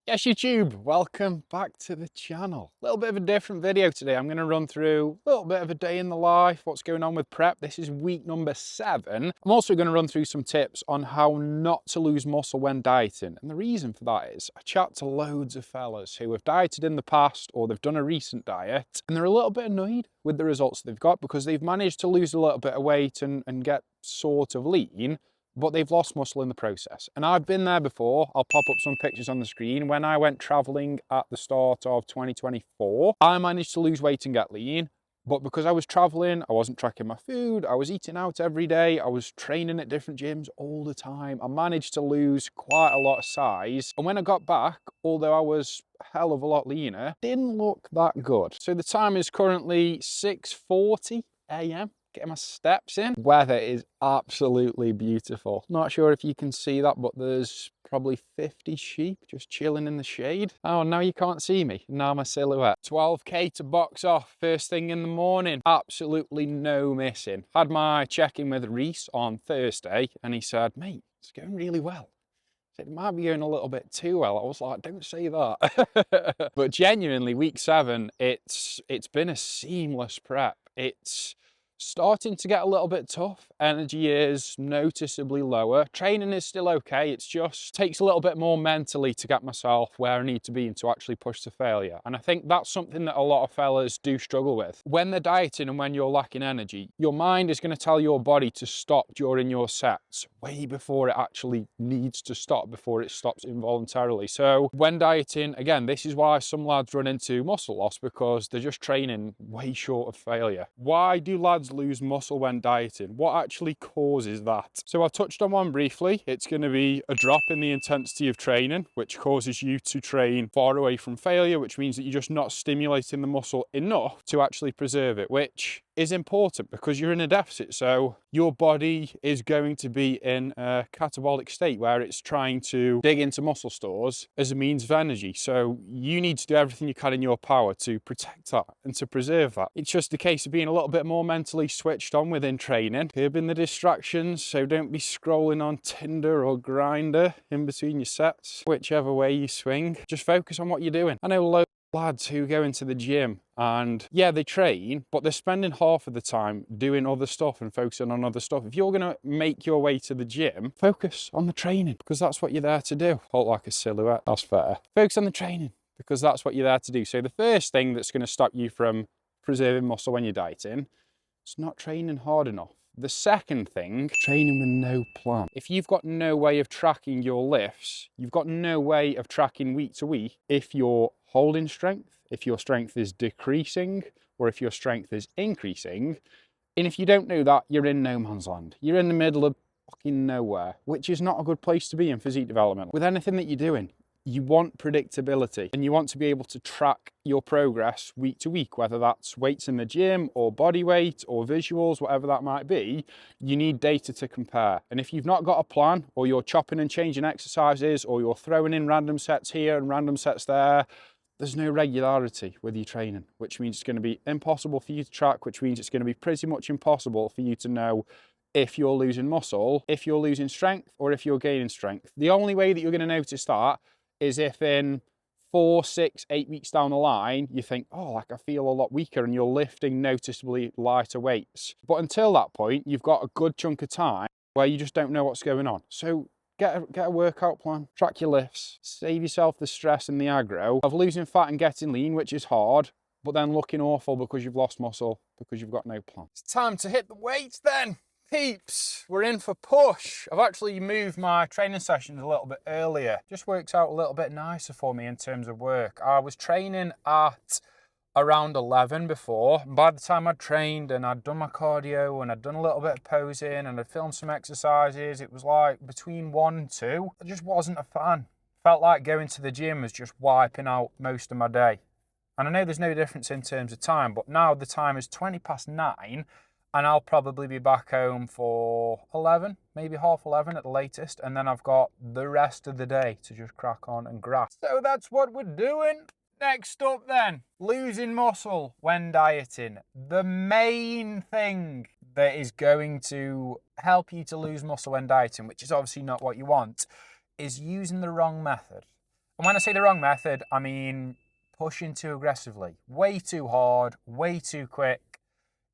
Yes, YouTube, welcome back to the channel. A little bit of a different video today. I'm going to run through a little bit of a day in the life, what's going on with prep. This is week number 7. I'm also going to run through some tips on how not to lose muscle when dieting. And the reason for that is I chat to loads of fellas who have dieted in the past or they've done a recent diet and they're a little bit annoyed with the results they've got because they've managed to lose a little bit of weight and get sort of lean, but they've lost muscle in the process. And I've been there before. I'll pop up some pictures on the screen. When I went traveling at the start of 2024, I managed to lose weight and get lean. But because I was traveling, I wasn't tracking my food, I was eating out every day, I was training at different gyms all the time. I managed to lose quite a lot of size. And when I got back, although I was a hell of a lot leaner, didn't look that good. So the time is currently 6:40 a.m. Getting my steps in. Weather is absolutely beautiful. Not sure if you can see that, but there's probably 50 sheep just chilling in the shade. Oh, now you can't see me. Now my silhouette. 12k to box off first thing in the morning. Absolutely no missing. Had my check-in with Reese on Thursday and he said, mate, it's going really well. It might be going a little bit too well. I was like, don't say that. But genuinely, week 7, it's been a seamless prep. It's starting to get a little bit tough. Energy is noticeably lower. Training is still okay. It's just takes a little bit more mentally to get myself where I need to be and to actually push to failure. And I think that's something that a lot of fellas do struggle with. When they're dieting and when you're lacking energy, your mind is going to tell your body to stop during your sets way before it actually needs to stop, before it stops involuntarily. So when dieting, again, this is why some lads run into muscle loss, because they're just training way short of failure. Why do lads lose muscle when dieting? What actually causes that? So I touched on one briefly. It's going to be a drop in the intensity of training, which causes you to train far away from failure, which means that you're just not stimulating the muscle enough to actually preserve it, which is important because you're in a deficit. So your body is going to be in a catabolic state where it's trying to dig into muscle stores as a means of energy. So you need to do everything you can in your power to protect that and to preserve that. It's just a case of being a little bit more mentally switched on within training, curbing the distractions. So don't be scrolling on Tinder or Grindr in between your sets, whichever way you swing. Just focus on what you're doing. I know loads of lads who go into the gym and yeah, they train, but they're spending half of the time doing other stuff and focusing on other stuff. If you're going to make your way to the gym, focus on the training because that's what you're there to do. Hold like a silhouette, that's fair. Focus on the training because that's what you're there to do. So the first thing that's going to stop you from preserving muscle when you're dieting is not training hard enough. The second thing, training with no plan. If you've got no way of tracking your lifts, you've got no way of tracking week to week if you're holding strength, if your strength is decreasing, or if your strength is increasing. And if you don't know that, you're in no man's land. You're in the middle of fucking nowhere, which is not a good place to be in physique development. With anything that you're doing, you want predictability and you want to be able to track your progress week to week, whether that's weights in the gym or body weight or visuals, whatever that might be. You need data to compare. And if you've not got a plan, or you're chopping and changing exercises, or you're throwing in random sets here and random sets there, there's no regularity with your training, which means it's going to be impossible for you to track, which means it's going to be pretty much impossible for you to know if you're losing muscle, if you're losing strength, or if you're gaining strength. The only way that you're going to notice that is if in 4, 6, 8 weeks down the line, you think, oh, like I feel a lot weaker and you're lifting noticeably lighter weights. But until that point, you've got a good chunk of time where you just don't know what's going on. So get a workout plan, track your lifts, save yourself the stress and the aggro of losing fat and getting lean, which is hard, but then looking awful because you've lost muscle, because you've got no plan. It's time to hit the weights then. Peeps, we're in for push. I've actually moved my training sessions a little bit earlier. Just works out a little bit nicer for me in terms of work. I was training at around 11 before. By the time I'd trained and I'd done my cardio and I'd done a little bit of posing and I'd filmed some exercises, it was like between 1 and 2. I just wasn't a fan. Felt like going to the gym was just wiping out most of my day. And I know there's no difference in terms of time, but now the time is 9:20 and I'll probably be back home for 11, maybe half 11 at the latest. And then I've got the rest of the day to just crack on and graft. So that's what we're doing. Next up then, losing muscle when dieting. The main thing that is going to help you to lose muscle when dieting, which is obviously not what you want, is using the wrong method. And when I say the wrong method, I mean pushing too aggressively, way too hard, way too quick.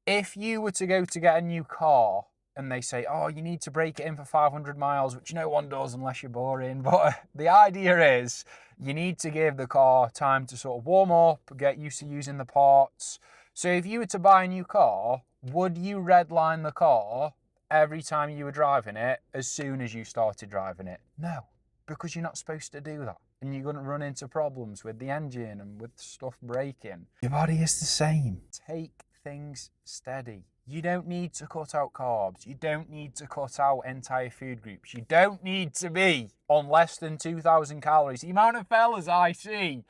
If you were to go to get a new car and they say, oh, you need to break it in for 500 miles, which no one does unless you're boring. But the idea is you need to give the car time to sort of warm up, get used to using the parts. So if you were to buy a new car, would you redline the car every time you were driving it as soon as you started driving it? No, because you're not supposed to do that. And you're going to run into problems with the engine and with stuff breaking. Your body is the same. Take things steady. You don't need to cut out carbs. You don't need to cut out entire food groups. You don't need to be on less than 2,000 calories. The amount of fellas I see,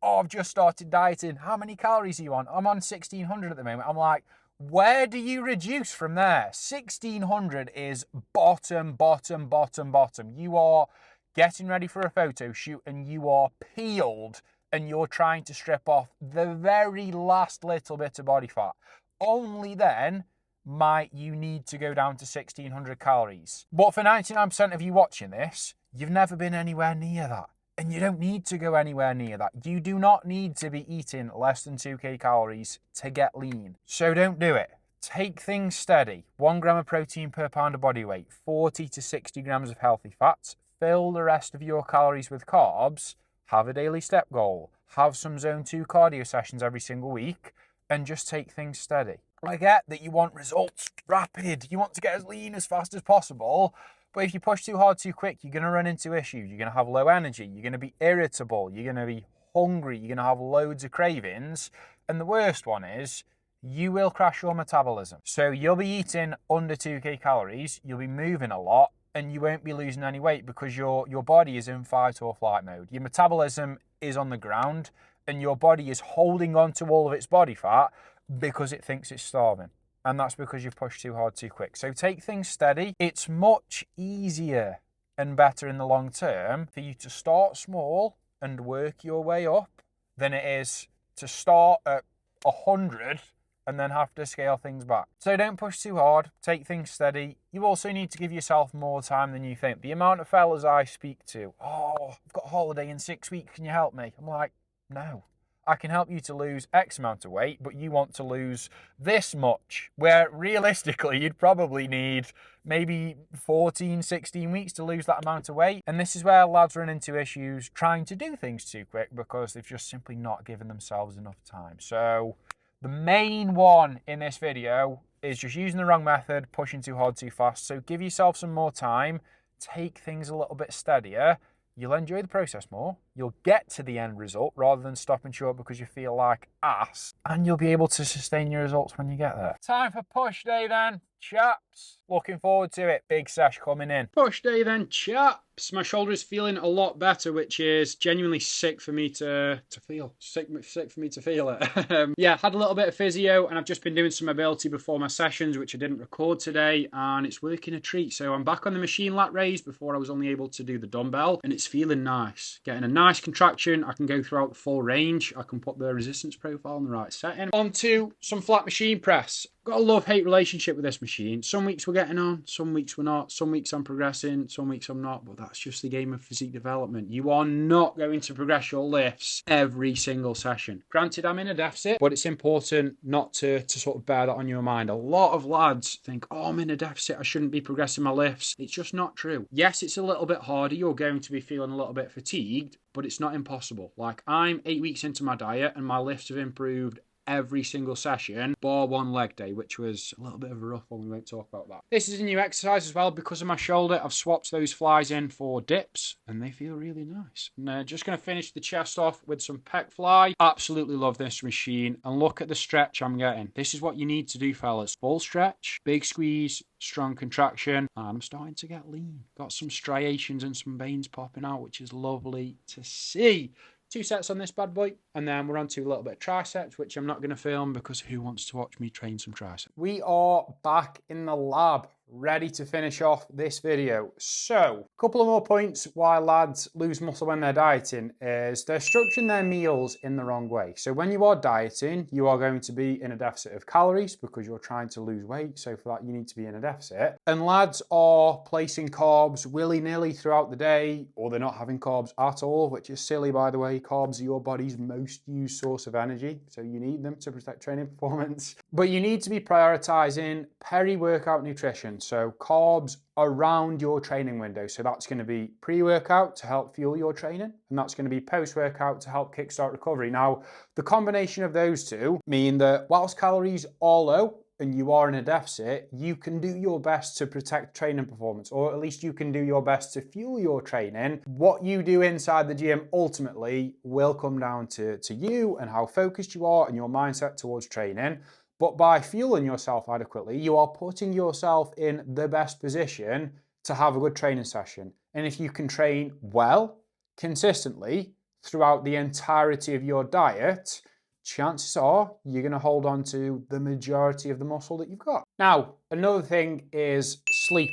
oh, I've just started dieting. How many calories are you on? I'm on 1,600 at the moment. I'm like, where do you reduce from there? 1,600 is bottom, bottom, bottom, bottom. You are getting ready for a photo shoot and you are peeled and you're trying to strip off the very last little bit of body fat. Only then might you need to go down to 1,600 calories. But for 99% of you watching this, you've never been anywhere near that. And you don't need to go anywhere near that. You do not need to be eating less than 2k calories to get lean. So don't do it. Take things steady. 1 gram of protein per pound of body weight, 40 to 60 grams of healthy fats. Fill the rest of your calories with carbs. Have a daily step goal. Have some zone 2 cardio sessions every single week. And just take things steady. I get that you want results rapid. You want to get as lean as fast as possible. But if you push too hard too quick, you're going to run into issues. You're going to have low energy. You're going to be irritable. You're going to be hungry. You're going to have loads of cravings. And the worst one is you will crash your metabolism. So you'll be eating under 2k calories. You'll be moving a lot. And you won't be losing any weight because your body is in fight or flight mode. Your metabolism is on the ground. And your body is holding on to all of its body fat because it thinks it's starving. And that's because you've pushed too hard too quick. So take things steady. It's much easier and better in the long term for you to start small and work your way up than it is to start at 100 and then have to scale things back. So don't push too hard, take things steady. You also need to give yourself more time than you think. The amount of fellas I speak to, oh, I've got a holiday in 6 weeks, can you help me? I'm like, no, I can help you to lose X amount of weight, but you want to lose this much, where realistically you'd probably need maybe 14, 16 weeks to lose that amount of weight. And this is where lads run into issues trying to do things too quick because they've just simply not given themselves enough time. So the main one in this video is just using the wrong method, pushing too hard too fast. So give yourself some more time, take things a little bit steadier. You'll enjoy the process more. You'll get to the end result rather than stopping short because you feel like ass. And you'll be able to sustain your results when you get there. Time for push day then, chaps. Looking forward to it. Big sesh coming in. Push day then, chaps. My shoulder is feeling a lot better, which is genuinely sick for me to feel. Sick for me to feel it. Yeah, had a little bit of physio and I've just been doing some mobility before my sessions, which I didn't record today, and it's working a treat. So I'm back on the machine lat raise. Before I was only able to do the dumbbell, and it's feeling nice. Getting a nice contraction. I can go throughout the full range. I can put the resistance profile in the right setting. Onto some flat machine press. Got a love-hate relationship with this machine. Some weeks we're getting on, some weeks we're not. Some weeks I'm progressing, some weeks I'm not. But that's just the game of physique development. You are not going to progress your lifts every single session. Granted, I'm in a deficit, but it's important not to sort of bear that on your mind. A lot of lads think, oh, I'm in a deficit, I shouldn't be progressing my lifts. It's just not true. Yes, it's a little bit harder. You're going to be feeling a little bit fatigued, but it's not impossible. Like, I'm 8 weeks into my diet and my lifts have improved every single session, bar one leg day, which was a little bit of a rough one. We won't talk about that. This is a new exercise as well. Because of my shoulder, I've swapped those flies in for dips and they feel really nice. And just going to finish the chest off with some pec fly. Absolutely love this machine, and look at the stretch I'm getting. This is what you need to do, fellas. Full stretch, big squeeze, strong contraction, and I'm starting to get lean. Got some striations and some veins popping out, which is lovely to see. 2 sets on this bad boy, and then we're on to a little bit of triceps, which I'm not going to film because who wants to watch me train some triceps? We are back in the lab, ready to finish off this video. So, a couple of more points why lads lose muscle when they're dieting is they're structuring their meals in the wrong way. So when you are dieting, you are going to be in a deficit of calories because you're trying to lose weight. So for that, you need to be in a deficit. And lads are placing carbs willy-nilly throughout the day, or they're not having carbs at all, which is silly, by the way. Carbs are your body's most used source of energy, so you need them to protect training performance. But you need to be prioritizing peri-workout nutrition. So carbs around your training window. So that's going to be pre-workout to help fuel your training, and that's going to be post-workout to help kickstart recovery. Now, the combination of those two mean that whilst calories are low and you are in a deficit, you can do your best to protect training performance, or at least you can do your best to fuel your training. What you do inside the gym ultimately will come down to you and how focused you are and your mindset towards training. But by fueling yourself adequately, you are putting yourself in the best position to have a good training session. And if you can train well, consistently, throughout the entirety of your diet, chances are you're going to hold on to the majority of the muscle that you've got. Now, another thing is sleep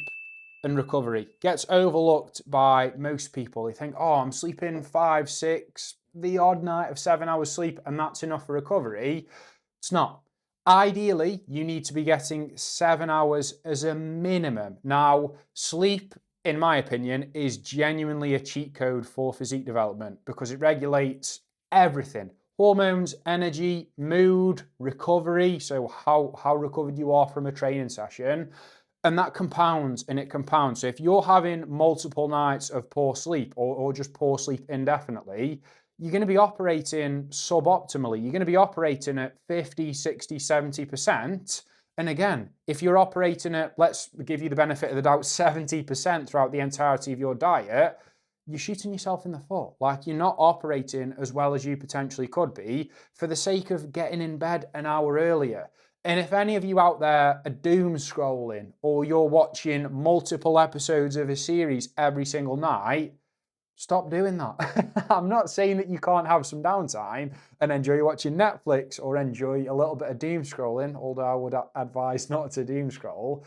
and recovery. Gets overlooked by most people. They think, oh, I'm sleeping 5, 6, the odd night of 7 hours sleep, and that's enough for recovery. It's not. Ideally, you need to be getting 7 hours as a minimum. Now, sleep, in my opinion, is genuinely a cheat code for physique development because it regulates everything. Hormones, energy, mood, recovery, so how recovered you are from a training session. And that compounds and it compounds. So if you're having multiple nights of poor sleep or just poor sleep indefinitely, you're going to be operating suboptimally. You're going to be operating at 50, 60, 70%. And again, if you're operating at, let's give you the benefit of the doubt, 70% throughout the entirety of your diet, you're shooting yourself in the foot. Like, you're not operating as well as you potentially could be for the sake of getting in bed an hour earlier. And if any of you out there are doom scrolling or you're watching multiple episodes of a series every single night, stop doing that. I'm not saying that you can't have some downtime and enjoy watching Netflix or enjoy a little bit of doom scrolling, although I would advise not to doom scroll,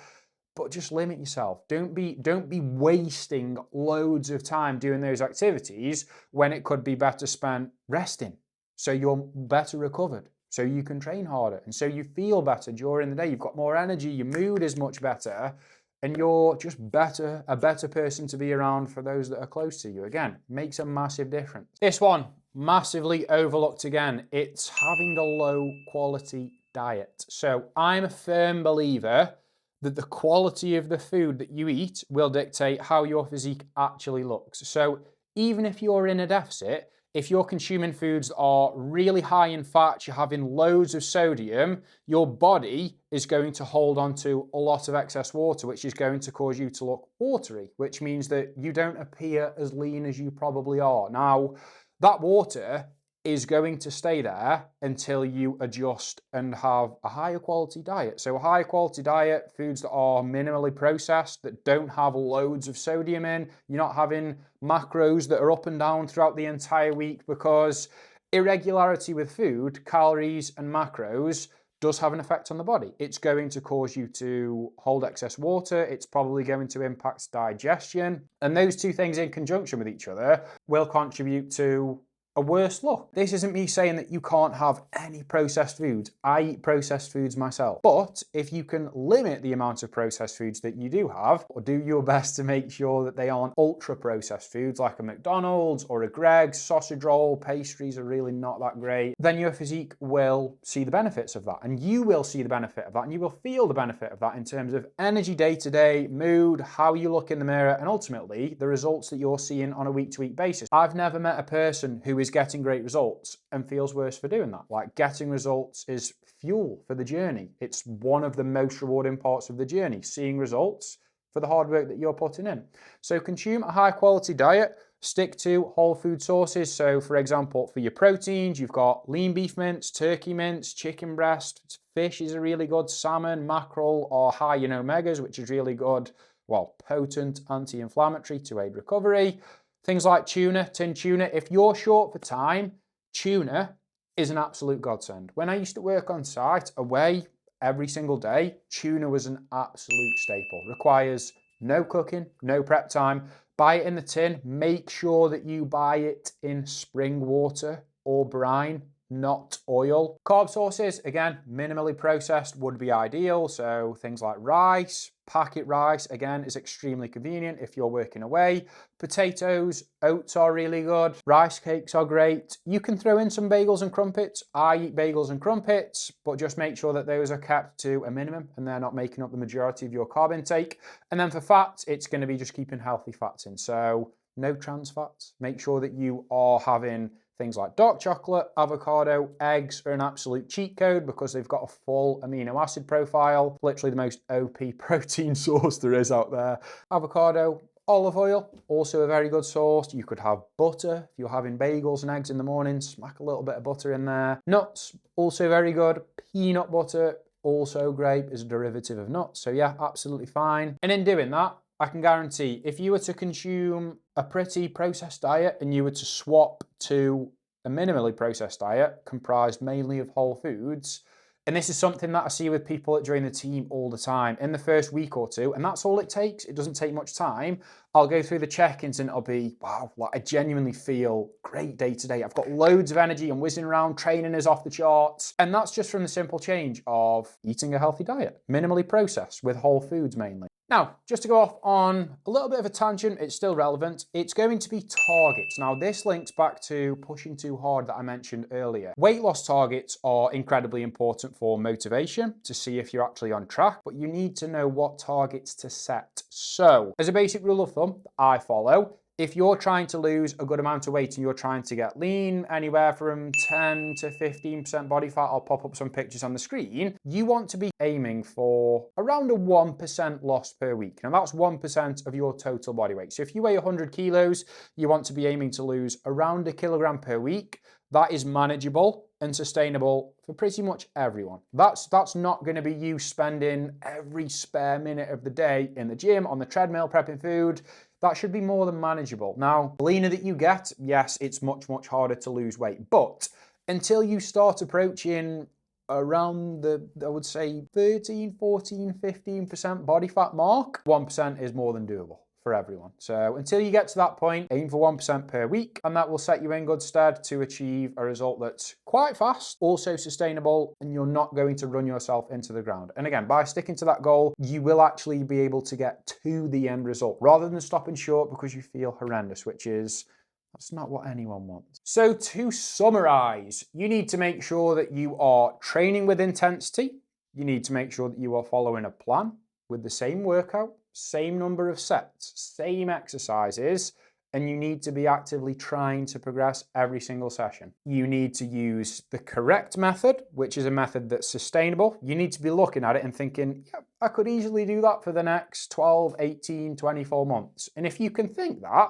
but just limit yourself. Don't be wasting loads of time doing those activities when it could be better spent resting. So you're better recovered, so you can train harder, and so you feel better during the day. You've got more energy, your mood is much better, and you're just a better person to be around for those that are close to you. Again, makes a massive difference. This one, massively overlooked again. It's having a low quality diet. So I'm a firm believer that the quality of the food that you eat will dictate how your physique actually looks. So even if you're in a deficit, if you're consuming foods that are really high in fat, you're having loads of sodium, your body is going to hold on to a lot of excess water, which is going to cause you to look watery, which means that you don't appear as lean as you probably are. Now, that water is going to stay there until you adjust and have a higher quality diet. So a higher quality diet, foods that are minimally processed, that don't have loads of sodium in. You're not having macros that are up and down throughout the entire week, because irregularity with food, calories and macros, does have an effect on the body. It's going to cause you to hold excess water. It's probably going to impact digestion. And those two things in conjunction with each other will contribute to a worse look. This isn't me saying that you can't have any processed foods. I eat processed foods myself. But if you can limit the amount of processed foods that you do have, or do your best to make sure that they aren't ultra processed foods like a McDonald's or a Greggs, sausage roll, pastries are really not that great, then your physique will see the benefits of that. And you will see the benefit of that, and you will feel the benefit of that in terms of energy day to day, mood, how you look in the mirror, and ultimately the results that you're seeing on a week to week basis. I've never met a person who is getting great results and feels worse for doing that. Like, getting results is fuel for the journey. It's one of the most rewarding parts of the journey, seeing results for the hard work that you're putting in. So consume a high quality diet, stick to whole food sources. So for example, for your proteins, you've got lean beef mince, turkey mince, chicken breast, fish is a really good, salmon, mackerel are high in omegas, which is really good, well, potent anti-inflammatory to aid recovery. Things like tuna, tinned tuna. If you're short for time, tuna is an absolute godsend. When I used to work on site away, every single day, tuna was an absolute staple. Requires no cooking, no prep time. Buy it in the tin. Make sure that you buy it in spring water or brine, not oil. Carb sources, again, minimally processed would be ideal. So things like rice, packet rice, again, is extremely convenient if you're working away. Potatoes, oats are really good. Rice cakes are great. You can throw in some bagels and crumpets. I eat bagels and crumpets, but just make sure that those are kept to a minimum and they're not making up the majority of your carb intake. And then for fats, it's going to be just keeping healthy fats in. So no trans fats. Make sure that you are having things like dark chocolate, avocado, eggs are an absolute cheat code because they've got a full amino acid profile. Literally the most OP protein source there is out there. Avocado, olive oil, also a very good source. You could have butter. If you're having bagels and eggs in the morning, smack a little bit of butter in there. Nuts, also very good. Peanut butter, also great as a derivative of nuts. So yeah, absolutely fine. And in doing that, I can guarantee if you were to consume a pretty processed diet and you were to swap to a minimally processed diet comprised mainly of whole foods, and this is something that I see with people that join the team all the time in the first week or two, and that's all it takes. It doesn't take much time. I'll go through the check-ins and it'll be, wow, like I genuinely feel great day to day. I've got loads of energy. I'm whizzing around, training is off the charts. And that's just from the simple change of eating a healthy diet, minimally processed with whole foods mainly. Now, just to go off on a little bit of a tangent, it's still relevant. It's going to be targets. Now, this links back to pushing too hard that I mentioned earlier. Weight loss targets are incredibly important for motivation to see if you're actually on track, but you need to know what targets to set. So, as a basic rule of thumb that I follow, if you're trying to lose a good amount of weight and you're trying to get lean, anywhere from 10 to 15% body fat, I'll pop up some pictures on the screen, you want to be aiming for around a 1% loss per week. Now that's 1% of your total body weight. So if you weigh 100 kilos, you want to be aiming to lose around 1 kilogram per week. That is manageable and sustainable for pretty much everyone. That's not going to be you spending every spare minute of the day in the gym, on the treadmill, prepping food. That should be more than manageable. Now, the leaner that you get, yes, it's much, much harder to lose weight. But until you start approaching around the, I would say, 13, 14, 15% body fat mark, 1% is more than doable for everyone. So until you get to that point, aim for 1% per week, and that will set you in good stead to achieve a result that's quite fast, also sustainable, and you're not going to run yourself into the ground. And again, by sticking to that goal, you will actually be able to get to the end result rather than stopping short because you feel horrendous, which is that's not what anyone wants. So to summarize, you need to make sure that you are training with intensity. You need to make sure that you are following a plan with the same workout, same number of sets, same exercises, and you need to be actively trying to progress every single session. You need to use the correct method, which is a method that's sustainable. You need to be looking at it and thinking, yeah, I could easily do that for the next 12, 18, 24 months. And if you can think that,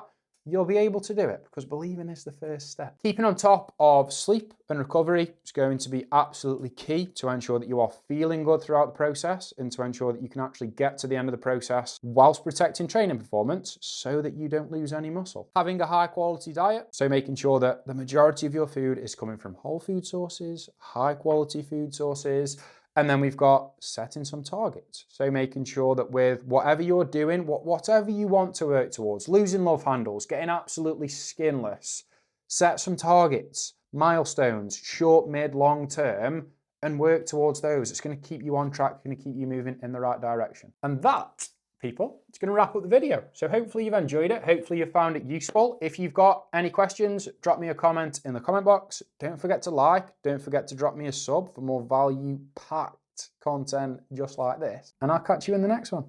you'll be able to do it because believing is the first step. Keeping on top of sleep and recovery is going to be absolutely key to ensure that you are feeling good throughout the process and to ensure that you can actually get to the end of the process whilst protecting training performance so that you don't lose any muscle. Having a high quality diet, so making sure that the majority of your food is coming from whole food sources, high quality food sources. And then we've got setting some targets. So making sure that with whatever you're doing, whatever you want to work towards, losing love handles, getting absolutely skinless, set some targets, milestones, short, mid, long term, and work towards those. It's going to keep you on track, going to keep you moving in the right direction. And that, people, it's going to wrap up the video. So hopefully you've enjoyed it. Hopefully you found it useful. If you've got any questions, drop me a comment in the comment box. Don't forget to like. Don't forget to drop me a sub for more value-packed content just like this. And I'll catch you in the next one.